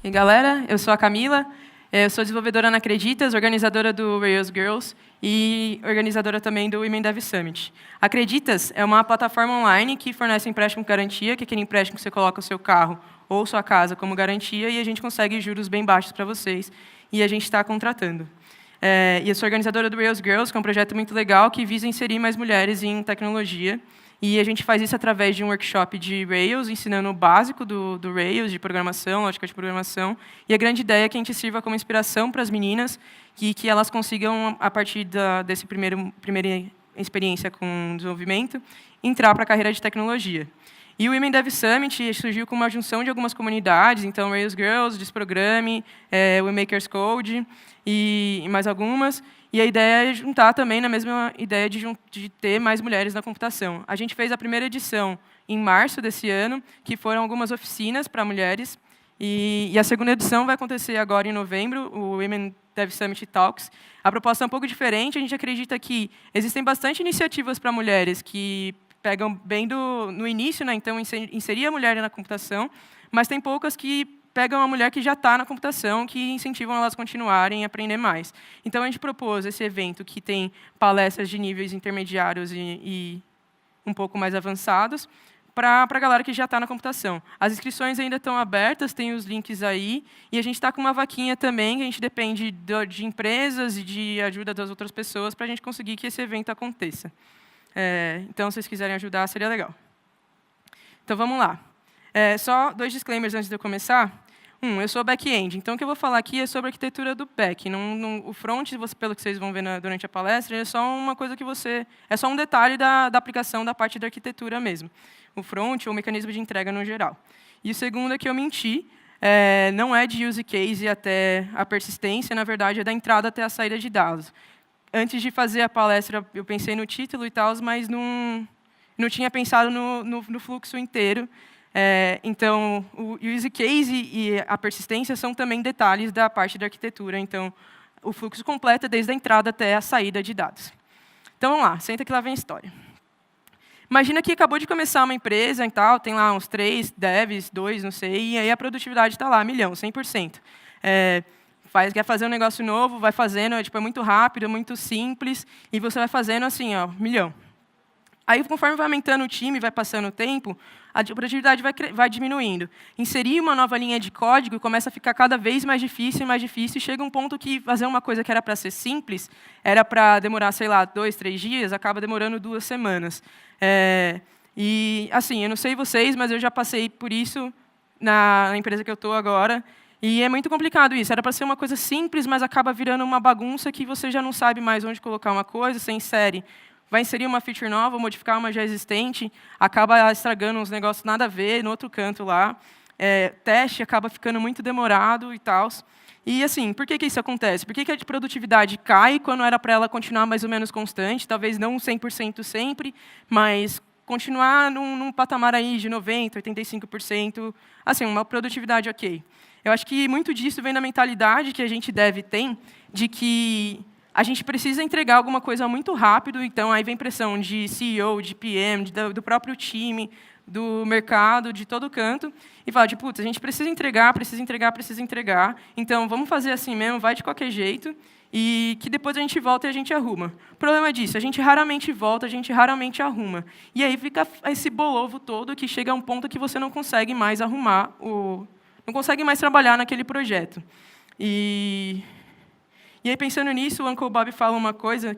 E galera, eu sou a Camila, eu sou desenvolvedora na Acreditas, organizadora do Rails Girls e organizadora também do Women Dev Summit. Acreditas é uma plataforma online que fornece empréstimo com garantia, que é aquele empréstimo que você coloca o seu carro ou sua casa como garantia e a gente consegue juros bem baixos para vocês e a gente está contratando. E eu sou organizadora do Rails Girls, que é um projeto muito legal que visa inserir mais mulheres em tecnologia. E a gente faz isso através de um workshop de Rails, ensinando o básico do Rails, de programação, lógica de programação. E a grande ideia é que a gente sirva como inspiração para as meninas, que elas consigam, a partir desse primeira experiência com desenvolvimento, entrar para a carreira de tecnologia. E o Women Dev Summit surgiu com uma junção de algumas comunidades, então Rails Girls, Desprograme, o Makers Code e mais algumas. E a ideia é juntar também na mesma ideia de ter mais mulheres na computação. A gente fez a primeira edição em março desse ano, que foram algumas oficinas para mulheres. E a segunda edição vai acontecer agora em novembro, o Women Dev Summit Talks. A proposta é um pouco diferente, a gente acredita que existem bastante iniciativas para mulheres que pegam bem no início, né, então inserir a mulher na computação, mas tem poucas que pegam a mulher que já está na computação, que incentivam elas a continuarem a aprender mais. Então, a gente propôs esse evento que tem palestras de níveis intermediários e um pouco mais avançados, para a galera que já está na computação. As inscrições ainda estão abertas, tem os links aí, e a gente está com uma vaquinha também, que a gente depende de empresas e de ajuda das outras pessoas para a gente conseguir que esse evento aconteça. Então, se vocês quiserem ajudar, seria legal. Então, vamos lá. Só 2 disclaimers antes de eu começar. Eu sou back-end, então o que eu vou falar aqui é sobre a arquitetura do back. O front, pelo que vocês vão ver durante a palestra, é só uma coisa que é só um detalhe da aplicação da parte da arquitetura mesmo. O front, ou o mecanismo de entrega no geral. E o segundo é que eu menti, não é de use case até a persistência, na verdade é da entrada até a saída de dados. Antes de fazer a palestra, eu pensei no título e tal, mas não tinha pensado no fluxo inteiro. Então, o use case e a persistência são também detalhes da parte da arquitetura. Então, o fluxo completo é desde a entrada até a saída de dados. Então, vamos lá, senta que lá vem a história. Imagina que acabou de começar uma empresa e tal, tem lá uns 3 devs, 2, não sei, e aí a produtividade está lá, 1.000.000, 100%. Quer fazer um negócio novo, vai fazendo, é muito rápido, é muito simples, e você vai fazendo assim, 1.000.000. Aí, conforme vai aumentando o time, vai passando o tempo, a produtividade vai diminuindo. Inserir uma nova linha de código começa a ficar cada vez mais difícil, e chega um ponto que fazer uma coisa que era para ser simples, era para demorar, sei lá, 2, 3 dias, acaba demorando 2 semanas. E, assim, eu não sei vocês, mas eu já passei por isso na empresa que eu estou agora, e é muito complicado isso. Era para ser uma coisa simples, mas acaba virando uma bagunça que você já não sabe mais onde colocar uma coisa, você insere. Vai inserir uma feature nova, modificar uma já existente, acaba estragando uns negócios nada a ver no outro canto lá. Teste acaba ficando muito demorado e tal. E, assim, por que isso acontece? Por que a produtividade cai quando era para ela continuar mais ou menos constante? Talvez não 100% sempre, mas continuar num patamar aí de 90%, 85%. Assim, uma produtividade ok. Eu acho que muito disso vem da mentalidade que a gente deve ter, de que a gente precisa entregar alguma coisa muito rápido, então aí vem pressão de CEO, de PM, do próprio time, do mercado, de todo canto, e fala, putz, a gente precisa entregar, então vamos fazer assim mesmo, vai de qualquer jeito, e que depois a gente volta e a gente arruma. O problema disso, a gente raramente volta, a gente raramente arruma. E aí fica esse bolovo todo que chega a um ponto que você não consegue mais arrumar, não consegue mais trabalhar naquele projeto. E aí, pensando nisso, o Uncle Bob fala uma coisa,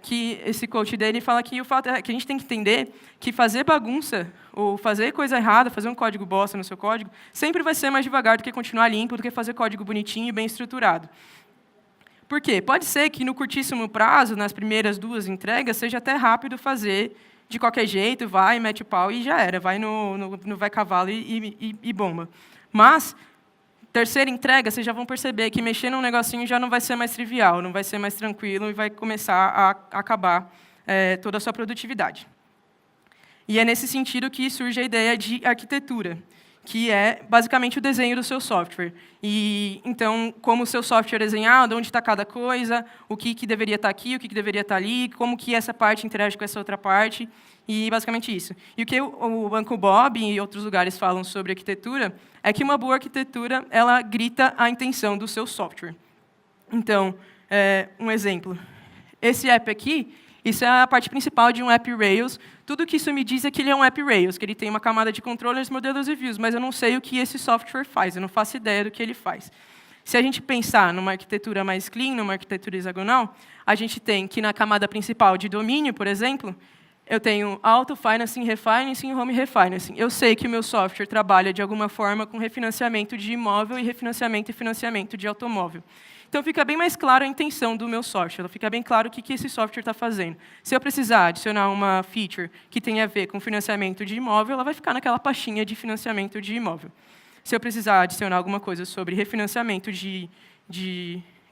que esse coach dele fala que o fato é que a gente tem que entender que fazer bagunça, ou fazer coisa errada, fazer um código bosta no seu código, sempre vai ser mais devagar do que continuar limpo, do que fazer código bonitinho e bem estruturado. Por quê? Pode ser que no curtíssimo prazo, nas primeiras 2 entregas, seja até rápido fazer de qualquer jeito, vai, mete o pau e já era, vai no vai cavalo e bomba. Mas terceira entrega, vocês já vão perceber que mexer num negocinho já não vai ser mais trivial, não vai ser mais tranquilo e vai começar a acabar toda a sua produtividade. E é nesse sentido que surge a ideia de arquitetura, que é basicamente o desenho do seu software. E, então, como o seu software é desenhado, onde está cada coisa, o que deveria estar aqui, o que deveria estar ali, como que essa parte interage com essa outra parte, e basicamente isso. E o que o Uncle Bob e outros lugares falam sobre arquitetura é que uma boa arquitetura ela grita a intenção do seu software. Então, um exemplo. Esse app aqui, isso é a parte principal de um app Rails. Tudo que isso me diz é que ele é um app Rails, que ele tem uma camada de controllers, modelos e views, mas eu não sei o que esse software faz, eu não faço ideia do que ele faz. Se a gente pensar numa arquitetura mais clean, numa arquitetura hexagonal, a gente tem que na camada principal de domínio, por exemplo, eu tenho auto, financing, refinancing e home refinancing. Eu sei que o meu software trabalha de alguma forma com refinanciamento de imóvel e refinanciamento e financiamento de automóvel. Então, fica bem mais claro a intenção do meu software, fica bem claro o que esse software está fazendo. Se eu precisar adicionar uma feature que tenha a ver com financiamento de imóvel, ela vai ficar naquela pastinha de financiamento de imóvel. Se eu precisar adicionar alguma coisa sobre refinanciamento de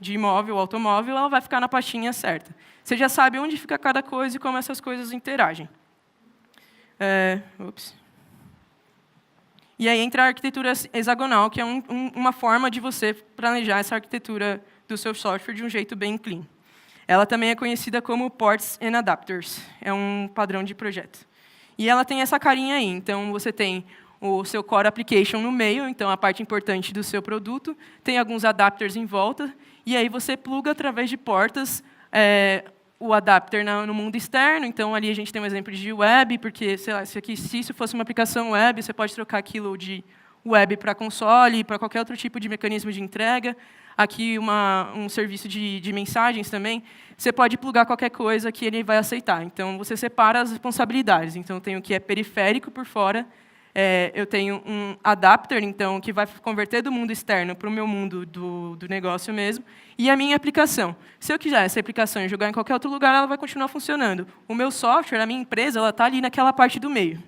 imóvel ou automóvel, ela vai ficar na pastinha certa. Você já sabe onde fica cada coisa e como essas coisas interagem. E aí entra a arquitetura hexagonal, que é uma forma de você planejar essa arquitetura do seu software de um jeito bem clean. Ela também é conhecida como Ports and Adapters. É um padrão de projeto. E ela tem essa carinha aí. Então, você tem o seu core application no meio, então a parte importante do seu produto, tem alguns adapters em volta, e aí você pluga através de portas o adapter no mundo externo. Então, ali a gente tem um exemplo de web, porque, sei lá, se isso fosse uma aplicação web, você pode trocar aquilo de web para console, para qualquer outro tipo de mecanismo de entrega. Aqui, um serviço de mensagens também. Você pode plugar qualquer coisa que ele vai aceitar. Então, você separa as responsabilidades. Então, eu tenho o que é periférico por fora. Eu tenho um adapter, então, que vai converter do mundo externo para o meu mundo do negócio mesmo, e a minha aplicação. Se eu quiser essa aplicação e jogar em qualquer outro lugar, ela vai continuar funcionando. O meu software, a minha empresa, ela está ali naquela parte do meio.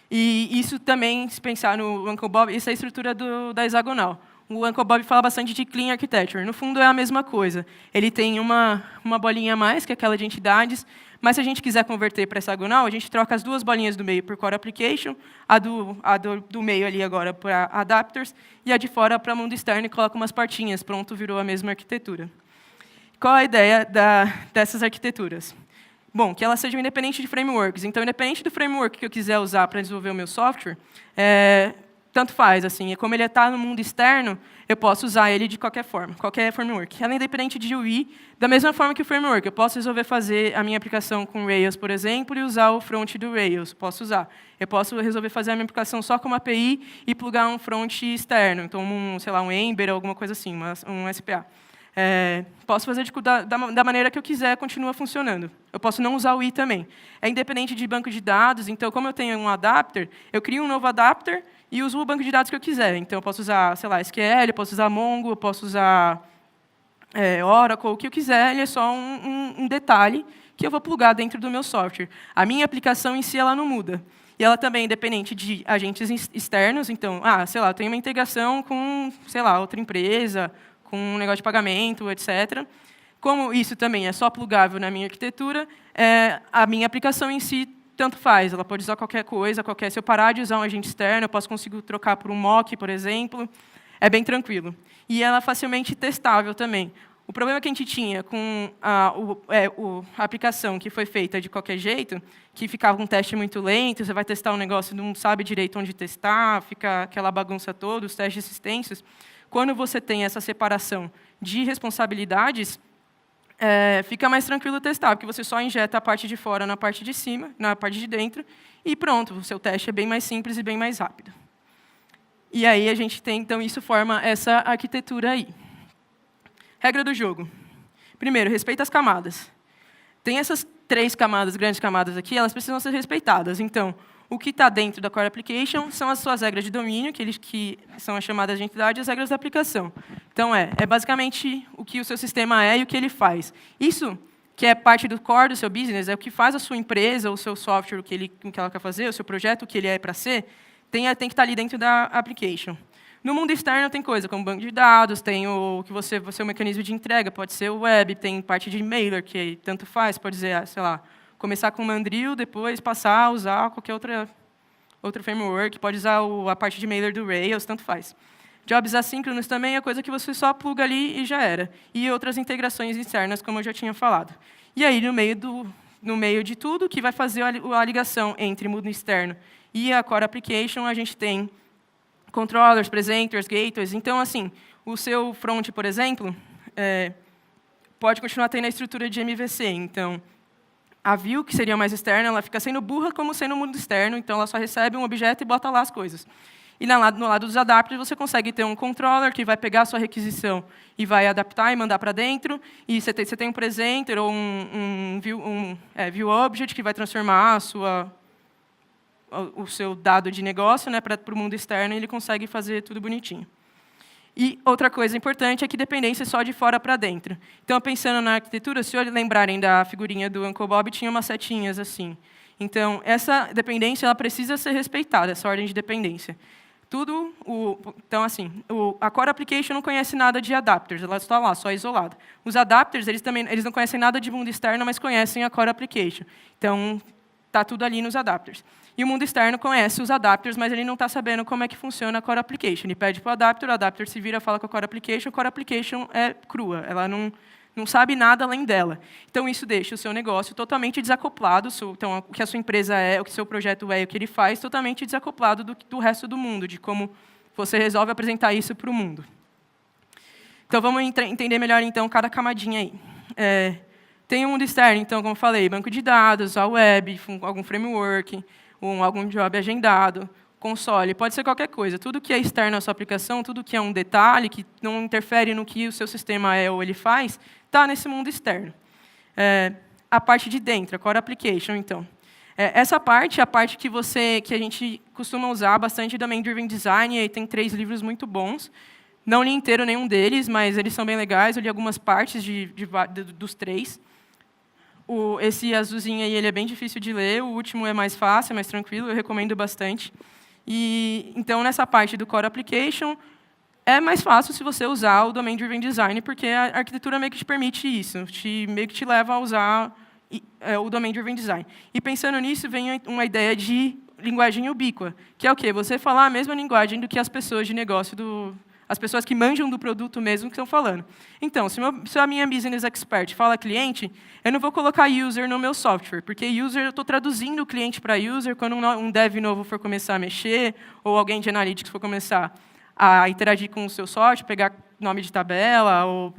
E isso também, se pensar no Uncle Bob, isso é a estrutura da hexagonal. O Uncle Bob fala bastante de Clean Architecture. No fundo, é a mesma coisa. Ele tem uma bolinha a mais, que é aquela de entidades, mas se a gente quiser converter para hexagonal, a gente troca as duas bolinhas do meio por Core Application, a do meio ali agora para Adapters, e a de fora para mundo externo e coloca umas partinhas. Pronto, virou a mesma arquitetura. Qual a ideia dessas arquiteturas? Bom, que elas sejam independentes de frameworks. Então, independente do framework que eu quiser usar para desenvolver o meu software, tanto faz, assim, como ele está no mundo externo, eu posso usar ele de qualquer forma, qualquer framework. Ela é independente de UI, da mesma forma que o framework. Eu posso resolver fazer a minha aplicação com Rails, por exemplo, e usar o front do Rails. Posso usar. Eu posso resolver fazer a minha aplicação só com uma API e plugar um front externo, então, sei lá, um Ember, alguma coisa assim, um SPA. Posso fazer da maneira que eu quiser, continua funcionando. Eu posso não usar o UI também. É independente de banco de dados, então, como eu tenho um adapter, eu crio um novo adapter e uso o banco de dados que eu quiser. Então, eu posso usar, sei lá, SQL, eu posso usar Mongo, eu posso usar Oracle, o que eu quiser. Ele é só um detalhe que eu vou plugar dentro do meu software. A minha aplicação em si, ela não muda. E ela também é independente de agentes externos. Então, sei lá, eu tenho uma integração com, sei lá, outra empresa, com um negócio de pagamento, etc. Como isso também é só plugável na minha arquitetura, a minha aplicação em si tanto faz. Ela pode usar qualquer coisa, se eu parar de usar um agente externo, eu posso conseguir trocar por um mock, por exemplo. É bem tranquilo. E ela é facilmente testável também. O problema que a gente tinha com a aplicação que foi feita de qualquer jeito, que ficava um teste muito lento, você vai testar um negócio, não sabe direito onde testar, fica aquela bagunça toda, os testes extensos. Quando você tem essa separação de responsabilidades, fica mais tranquilo testar, porque você só injeta a parte de fora na parte de cima, na parte de dentro, e pronto, o seu teste é bem mais simples e bem mais rápido. E aí a gente tem, então, isso forma essa arquitetura aí. Regra do jogo. Primeiro, respeita as camadas. Tem essas 3 camadas, grandes camadas aqui, elas precisam ser respeitadas. Então, o que está dentro da Core Application são as suas regras de domínio, que são as chamadas de entidade, e as regras da aplicação. Então, é basicamente o que o seu sistema é e o que ele faz. Isso, que é parte do core do seu business, é o que faz a sua empresa, o seu software, o que ela quer fazer, o seu projeto, o que ele é para ser, tem que estar ali dentro da application. No mundo externo, tem coisa como banco de dados, tem o mecanismo de entrega, pode ser o web, tem parte de mailer, que tanto faz, pode dizer, sei lá, começar com Mandrill, depois passar a usar qualquer outro framework, pode usar a parte de mailer do Rails, tanto faz. Jobs assíncronos também é coisa que você só pluga ali e já era. E outras integrações externas, como eu já tinha falado. E aí, no meio de tudo, que vai fazer a ligação entre mundo externo e a Core Application, a gente tem controllers, presenters, gateways. Então, assim, o seu front, por exemplo, pode continuar tendo a estrutura de MVC. Então, a view, que seria mais externa, ela fica sendo burra como sendo mundo externo, então ela só recebe um objeto e bota lá as coisas. E no lado dos adapters, você consegue ter um controller que vai pegar a sua requisição e vai adaptar e mandar para dentro. E você tem um presenter ou um view object que vai transformar o seu dado de negócio, né, para o mundo externo, e ele consegue fazer tudo bonitinho. E outra coisa importante é que dependência é só de fora para dentro. Então, pensando na arquitetura, se lembrarem da figurinha do Uncle Bob, tinha umas setinhas assim. Então, essa dependência ela precisa ser respeitada, essa ordem de dependência. Então, assim, a Core Application não conhece nada de adapters, ela está lá, só isolada. Os adapters, eles não conhecem nada de mundo externo, mas conhecem a Core Application. Então, está tudo ali nos adapters. E o mundo externo conhece os adapters, mas ele não está sabendo como é que funciona a Core Application. Ele pede para o adapter se vira, fala com a Core Application é crua, ela não sabe nada além dela. Então, isso deixa o seu negócio totalmente desacoplado, então, o que a sua empresa é, o que o seu projeto é, o que ele faz, totalmente desacoplado do resto do mundo, de como você resolve apresentar isso para o mundo. Então, vamos entender melhor, então, cada camadinha aí. Tem o mundo externo, então, como eu falei, banco de dados, a web, algum framework, algum job agendado, console, pode ser qualquer coisa. Tudo que é externo à sua aplicação, tudo que é um detalhe, que não interfere no que o seu sistema é ou ele faz, está nesse mundo externo. A parte de dentro, a Core Application, então. Essa parte é a parte que a gente costuma usar bastante da Domain Driven Design, e aí tem 3 livros muito bons. Não li inteiro nenhum deles, mas eles são bem legais, eu li algumas partes dos 3. Esse azulzinho aí ele é bem difícil de ler, o último é mais fácil, é mais tranquilo, eu recomendo bastante. Então, nessa parte do Core Application, é mais fácil se você usar o Domain Driven Design, porque a arquitetura meio que te permite isso, meio que te leva a usar o Domain Driven Design. E pensando nisso, vem uma ideia de linguagem ubíqua, que é o quê? Você falar a mesma linguagem do que as pessoas de negócio, as pessoas que manjam do produto mesmo que estão falando. Então, se a minha Business Expert fala cliente, eu não vou colocar user no meu software, porque user eu estou traduzindo o cliente para user quando um dev novo for começar a mexer, ou alguém de Analytics for começar a interagir com o seu software, pegar nome de tabela, ou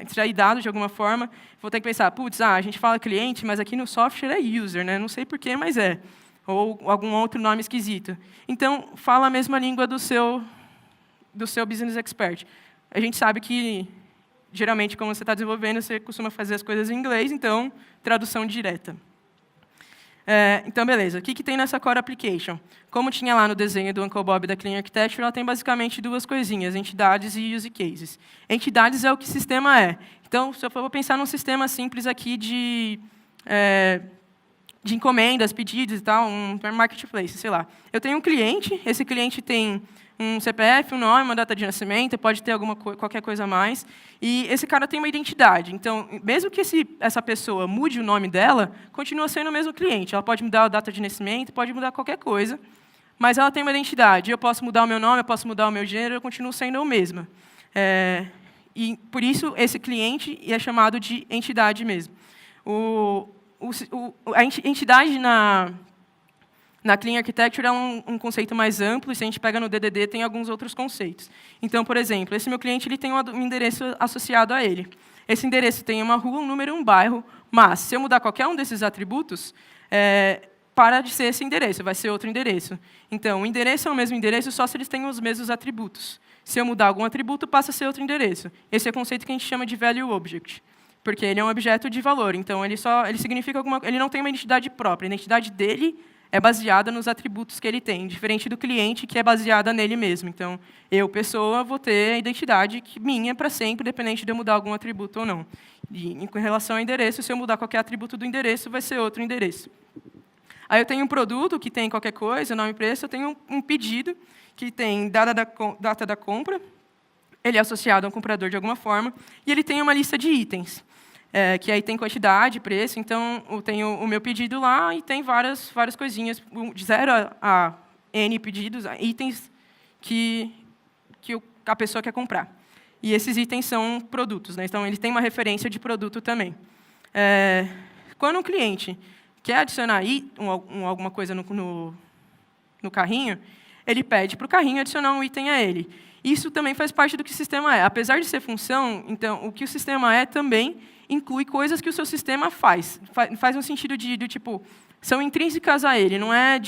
extrair dados de alguma forma, vou ter que pensar, putz, a gente fala cliente, mas aqui no software é user, né? Não sei porquê, mas é. Ou algum outro nome esquisito. Então, fala a mesma língua do seu Business Expert. A gente sabe que, geralmente, como você está desenvolvendo, você costuma fazer as coisas em inglês, então, tradução direta. Então, beleza. O que tem nessa Core Application? Como tinha lá no desenho do Uncle Bob da Clean Architecture, ela tem basicamente 2 coisinhas, entidades e use cases. Entidades é o que o sistema é. Então, se eu for pensar num sistema simples aqui de encomendas, pedidos e tal, um marketplace, sei lá. Eu tenho um cliente, esse cliente tem um CPF, um nome, uma data de nascimento, pode ter qualquer coisa a mais. E esse cara tem uma identidade. Então, mesmo que essa pessoa mude o nome dela, continua sendo o mesmo cliente. Ela pode mudar a data de nascimento, pode mudar qualquer coisa, mas ela tem uma identidade. Eu posso mudar o meu nome, eu posso mudar o meu gênero, eu continuo sendo o mesmo. E, por isso, esse cliente é chamado de entidade mesmo. A entidade na Clean Architecture é um conceito mais amplo, e se a gente pega no DDD, tem alguns outros conceitos. Então, por exemplo, esse meu cliente ele tem um endereço associado a ele. Esse endereço tem uma rua, um número e um bairro, mas, se eu mudar qualquer um desses atributos, para de ser esse endereço, vai ser outro endereço. Então, o endereço é o mesmo endereço só se eles têm os mesmos atributos. Se eu mudar algum atributo, passa a ser outro endereço. Esse é o conceito que a gente chama de Value Object, porque ele é um objeto de valor. Então, ele significa ele não tem uma identidade própria. A identidade dele é baseada nos atributos que ele tem, diferente do cliente, que é baseada nele mesmo. Então, eu, pessoa, vou ter a identidade minha para sempre, independente de eu mudar algum atributo ou não. E, em relação ao endereço, se eu mudar qualquer atributo do endereço, vai ser outro endereço. Aí eu tenho um produto que tem qualquer coisa, nome e preço, eu tenho um pedido que tem data da compra, ele é associado a um comprador de alguma forma, e ele tem uma lista de itens. Que aí tem quantidade, preço, então eu tenho o meu pedido lá e tem várias coisinhas, de 0 a N pedidos, itens que a pessoa quer comprar. E esses itens são produtos, né? Então, ele tem uma referência de produto também. Quando um cliente quer adicionar alguma coisa no carrinho, ele pede para o carrinho adicionar um item a ele. Isso também faz parte do que o sistema é. Apesar de ser função, então, o que o sistema é também inclui coisas que o seu sistema faz. Faz no sentido do tipo, são intrínsecas a ele, não é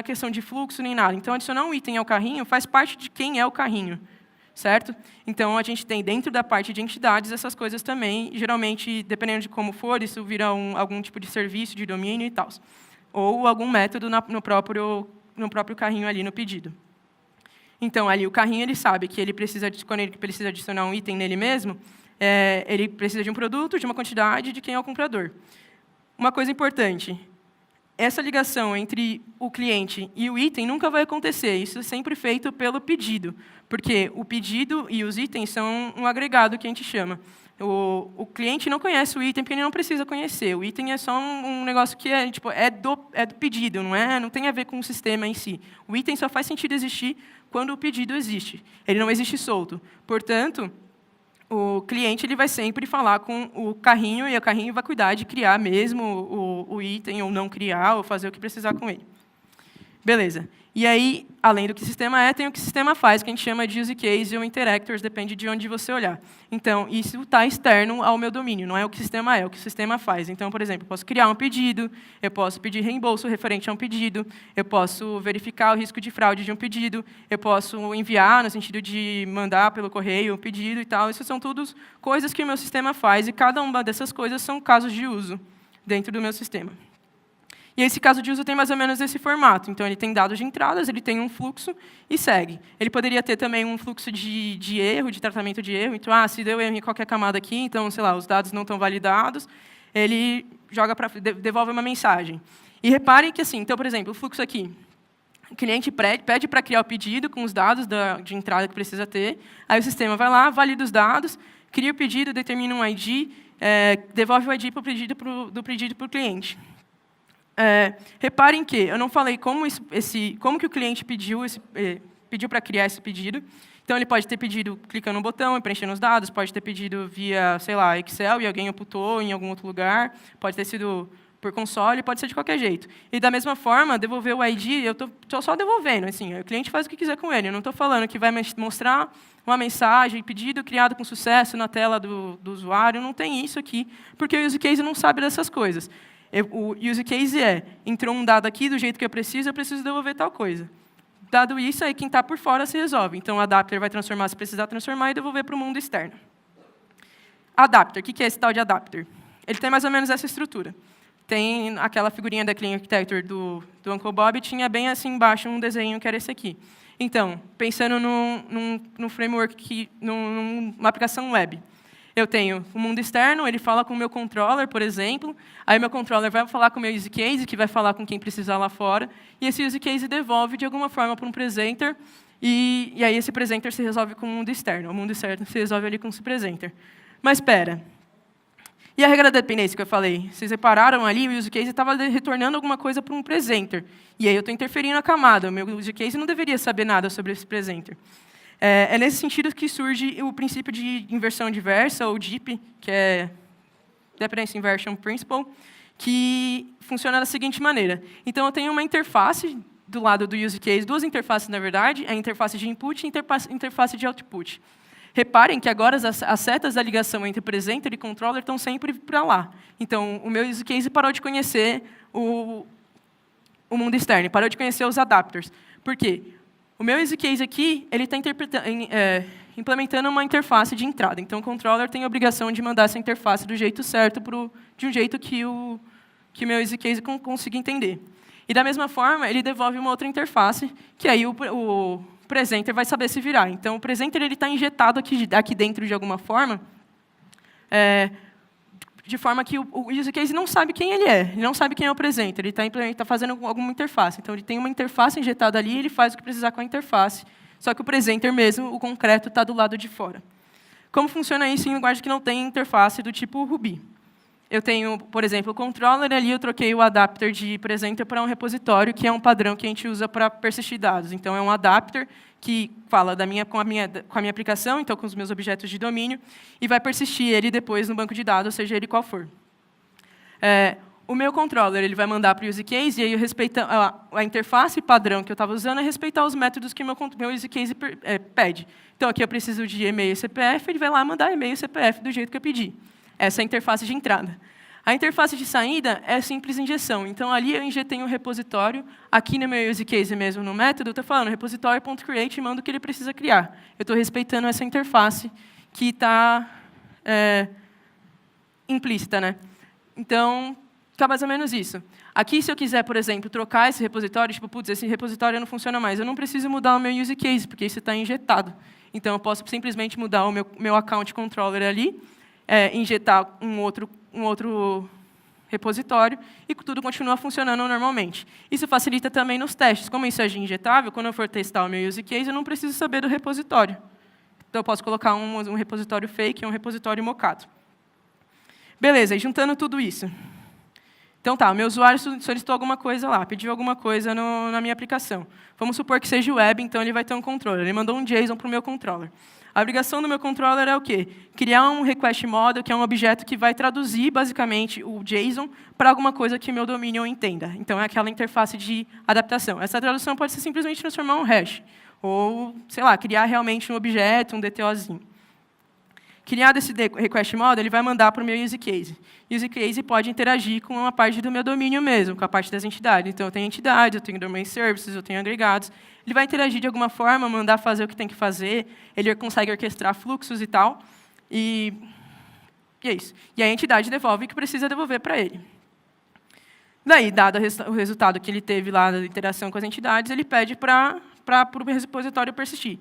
questão de fluxo nem nada. Então, adicionar um item ao carrinho faz parte de quem é o carrinho, certo? Então, a gente tem dentro da parte de entidades essas coisas também. Geralmente, dependendo de como for, isso vira algum tipo de serviço de domínio e tal. Ou algum método no próprio carrinho ali no pedido. Então, ali o carrinho ele sabe que quando ele precisa adicionar um item nele mesmo, ele precisa de um produto, de uma quantidade, de quem é o comprador. Uma coisa importante, essa ligação entre o cliente e o item nunca vai acontecer. Isso é sempre feito pelo pedido, porque o pedido e os itens são um agregado que a gente chama. O cliente não conhece o item porque ele não precisa conhecer. O item é só um negócio que é do pedido, não tem a ver com o sistema em si. O item só faz sentido existir quando o pedido existe. Ele não existe solto. Portanto, o cliente ele vai sempre falar com o carrinho, e o carrinho vai cuidar de criar mesmo o item, ou não criar, ou fazer o que precisar com ele. Beleza. E aí, além do que o sistema é, tem o que o sistema faz, que a gente chama de use case ou interactors, depende de onde você olhar. Então, isso está externo ao meu domínio, não é o que o sistema é o que o sistema faz. Então, por exemplo, eu posso criar um pedido, eu posso pedir reembolso referente a um pedido, eu posso verificar o risco de fraude de um pedido, eu posso enviar, no sentido de mandar pelo correio o pedido e tal. Isso são todas coisas que o meu sistema faz, e cada uma dessas coisas são casos de uso dentro do meu sistema. E esse caso de uso tem mais ou menos esse formato. Então, ele tem dados de entradas, ele tem um fluxo e segue. Ele poderia ter também um fluxo de erro, de tratamento de erro. Então, se deu erro em qualquer camada aqui, então, sei lá, os dados não estão validados, ele devolve uma mensagem. E reparem que, assim, então, por exemplo, o fluxo aqui, o cliente pede para criar o pedido com os dados de entrada que precisa ter, aí o sistema vai lá, valida os dados, cria o pedido, determina um ID, devolve o ID do pedido para o cliente. Reparem que eu não falei como que o cliente pediu para criar esse pedido. Então, ele pode ter pedido clicando no botão e preenchendo os dados, pode ter pedido via, sei lá, Excel e alguém imputou em algum outro lugar, pode ter sido por console, pode ser de qualquer jeito. E, da mesma forma, devolver o ID, eu estou só devolvendo. Assim, o cliente faz o que quiser com ele. Eu não estou falando que vai mostrar uma mensagem, pedido criado com sucesso na tela do usuário. Não tem isso aqui, porque o use case não sabe dessas coisas. O use case entrou um dado aqui do jeito que eu preciso devolver tal coisa. Dado isso, aí quem está por fora se resolve. Então, o adapter vai transformar se precisar transformar e devolver para o mundo externo. Adapter, o que é esse tal de adapter? Ele tem mais ou menos essa estrutura. Tem aquela figurinha da Clean Architecture do Uncle Bob, tinha bem assim embaixo um desenho que era esse aqui. Então, pensando num framework, numa aplicação web. Eu tenho o mundo externo, ele fala com o meu controller, por exemplo. Aí, meu controller vai falar com o meu use case, que vai falar com quem precisar lá fora. E esse use case devolve, de alguma forma, para um presenter. E aí, esse presenter se resolve com o mundo externo. O mundo externo se resolve ali com esse presenter. Mas, espera. E a regra da dependência que eu falei? Vocês repararam ali, o use case estava retornando alguma coisa para um presenter. E aí, eu estou interferindo na camada. O meu use case não deveria saber nada sobre esse presenter. É nesse sentido que surge o princípio de inversão diversa, ou DIP, que é Dependency Inversion Principle, que funciona da seguinte maneira. Então, eu tenho uma interface do lado do use case, duas interfaces, na verdade, a interface de input e a interface de output. Reparem que agora as setas da ligação entre presenter e controller estão sempre para lá. Então, o meu use case parou de conhecer o mundo externo, parou de conhecer os adapters. Por quê? O meu use case aqui, ele está implementando uma interface de entrada. Então, o controller tem a obrigação de mandar essa interface do jeito certo, de um jeito que o meu use case consiga entender. E, da mesma forma, ele devolve uma outra interface, que aí o presenter vai saber se virar. Então, o presenter está injetado aqui dentro de alguma forma, de forma que o use case não sabe quem ele é, ele não sabe quem é o presenter, ele está fazendo alguma interface. Então, ele tem uma interface injetada ali, ele faz o que precisar com a interface, só que o presenter mesmo, o concreto, está do lado de fora. Como funciona isso em linguagem que não tem interface do tipo Ruby? eu tenho, por exemplo, o controller, ali eu troquei o adapter de presenter para um repositório, que é um padrão que a gente usa para persistir dados. Então, é um adapter que fala com a minha aplicação, então com os meus objetos de domínio, e vai persistir ele depois no banco de dados, seja ele qual for. O meu controller ele vai mandar para o use case, e aí a interface padrão que eu estava usando é respeitar os métodos que o meu use case pede. Então, aqui eu preciso de e-mail e CPF, ele vai lá mandar e-mail e CPF do jeito que eu pedi. Essa é a interface de entrada. A interface de saída é simples injeção. Então, ali eu injetei um repositório. Aqui no meu use case mesmo, no método, eu estou falando repositório.create e mando o que ele precisa criar. Eu estou respeitando essa interface que está implícita, né? Então, fica mais ou menos isso. Aqui, se eu quiser, por exemplo, trocar esse repositório, tipo, putz, esse repositório não funciona mais, eu não preciso mudar o meu use case, porque isso está injetado. Então, eu posso simplesmente mudar o meu account controller ali, injetar um outro repositório, e tudo continua funcionando normalmente. Isso facilita também nos testes. Como isso é injetável, quando eu for testar o meu use case, eu não preciso saber do repositório. Então, eu posso colocar um repositório fake e um repositório mocado. Beleza, e juntando tudo isso. Então, tá, o meu usuário solicitou alguma coisa lá, pediu alguma coisa na minha aplicação. Vamos supor que seja web, então ele vai ter um controller. Ele mandou um JSON para o meu controller. A obrigação do meu controller é o quê? Criar um request model, que é um objeto que vai traduzir, basicamente, o JSON para alguma coisa que o meu domínio entenda. Então, é aquela interface de adaptação. Essa tradução pode ser simplesmente transformar um hash, ou, sei lá, criar realmente um objeto, um DTOzinho. Criado esse request model, ele vai mandar para o meu use case. E o use case pode interagir com uma parte do meu domínio mesmo, com a parte das entidades. Então, eu tenho entidades, eu tenho domain services, eu tenho agregados. Ele vai interagir de alguma forma, mandar fazer o que tem que fazer. Ele consegue orquestrar fluxos e tal. E é isso. E a entidade devolve o que precisa devolver para ele. Daí, dado o resultado que ele teve lá da interação com as entidades, ele pede para o repositório persistir.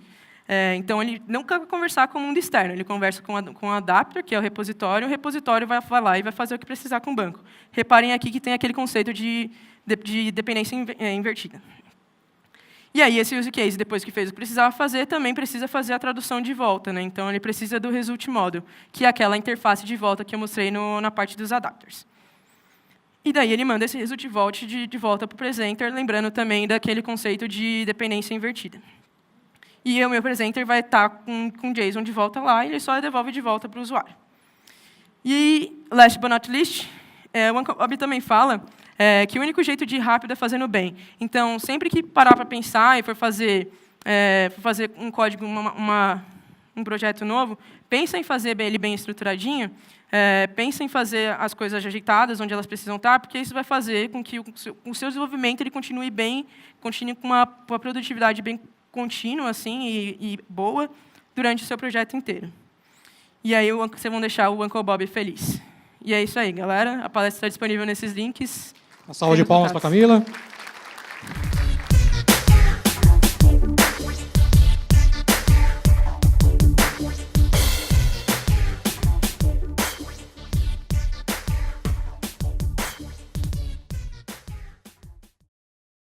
Então, ele não quer conversar com o mundo externo, ele conversa com o adapter, que é o repositório vai lá e vai fazer o que precisar com o banco. Reparem aqui que tem aquele conceito de dependência invertida. E aí, esse use case, depois que fez o que precisava fazer, também precisa fazer a tradução de volta. Né? Então, ele precisa do result model, que é aquela interface de volta que eu mostrei na parte dos adapters. E daí, ele manda esse result de volta para o presenter, lembrando também daquele conceito de dependência invertida. E o meu presenter vai estar com JSON de volta lá, e ele só devolve de volta para o usuário. E, last but not least, o Ancobob também fala que o único jeito de ir rápido é fazendo bem. Então, sempre que parar para pensar e for fazer um código, um projeto novo, pensa em fazer ele bem estruturadinho, pensa em fazer as coisas ajeitadas onde elas precisam estar, porque isso vai fazer com que o seu desenvolvimento ele continue com uma produtividade bem contínua assim, e boa durante o seu projeto inteiro. E aí vocês vão deixar o Ancobob feliz. E é isso aí, galera. A palestra está disponível nesses links. Uma salva de palmas para a Camila.